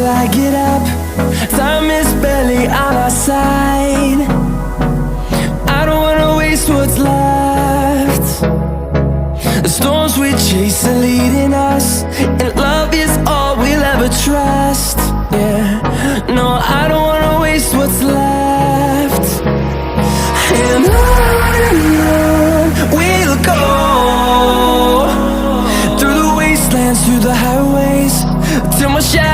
I get up. Time is barely on our side. I don't wanna waste what's left. The storms we chase are leading us, and love is all we'll ever trust. Yeah, no, I don't wanna waste what's left. And on we'll go, through the wastelands, through the highways, till my shadow